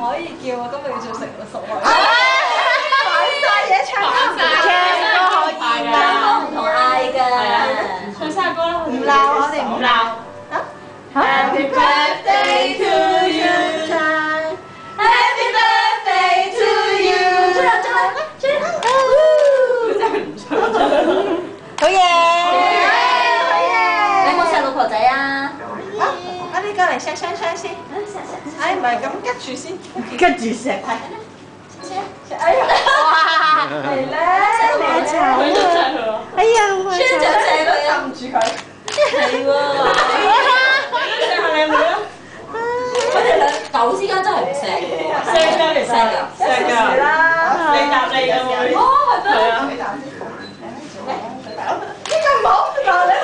可以叫我今日要做食物熟女。玩晒嘢唱歌可以㗎，唔同嗌㗎。唱生日歌啦，唔鬧我哋唔鬧。Happy birthday to you， 唱。Happy birthday to you， 好嘢！你有冇錫老婆仔啊？啊，你過嚟錫先。哎，唔係咁拮住先，拮住錫係。哎呀！哇，係咧，你醜啊！哎呀，我村長錫佢啊！撳住佢。係喎。錫下你妹啊！佢哋兩狗之間真係唔錫嘅喎。錫㗎，其實錫㗎。你答你嘅妹。哦，係咩？係啊。呢個唔好，嗱你啦。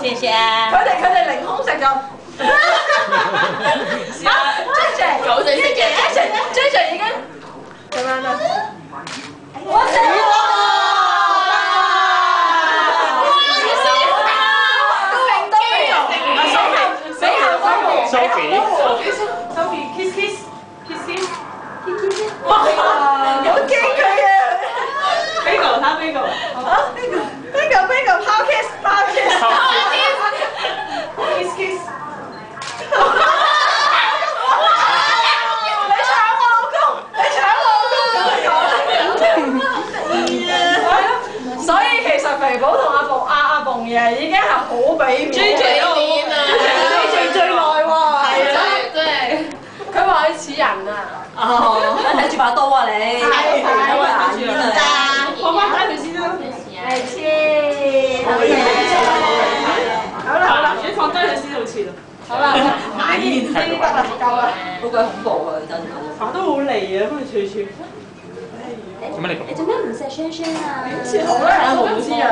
謝謝啊！佢哋凌空食咗。狗仔識嘅 ，J 已經咁樣啦。我食喎！Sophie，kiss。哇！好驚佢啊 Bingo， 他 Bingo。啊 ！Bingo， 拋 kiss。Kiss。你搶我老公，所以其實肥寶同阿鳳爺已經係好俾面。追面啊！追最耐喎。係啊。佢話佢似人啊！哦，睇住把刀啊你！係睇住啊！放翻低佢先啦。係黐。好啦，你放低佢先好似啦。好啦，買煙呢啲得啦，夠啦。好鬼恐怖啊！真係。爬得好利啊，幫佢處處。做乜你咁？你做咩唔錫雙雙啊？好啦，我唔知啊。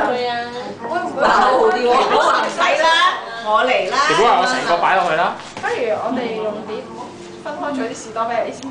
把口好啲喎。我話唔使啦，我嚟啦。如果話我成個擺落去啦。不如我哋用碟分開咗啲士多啤梨先。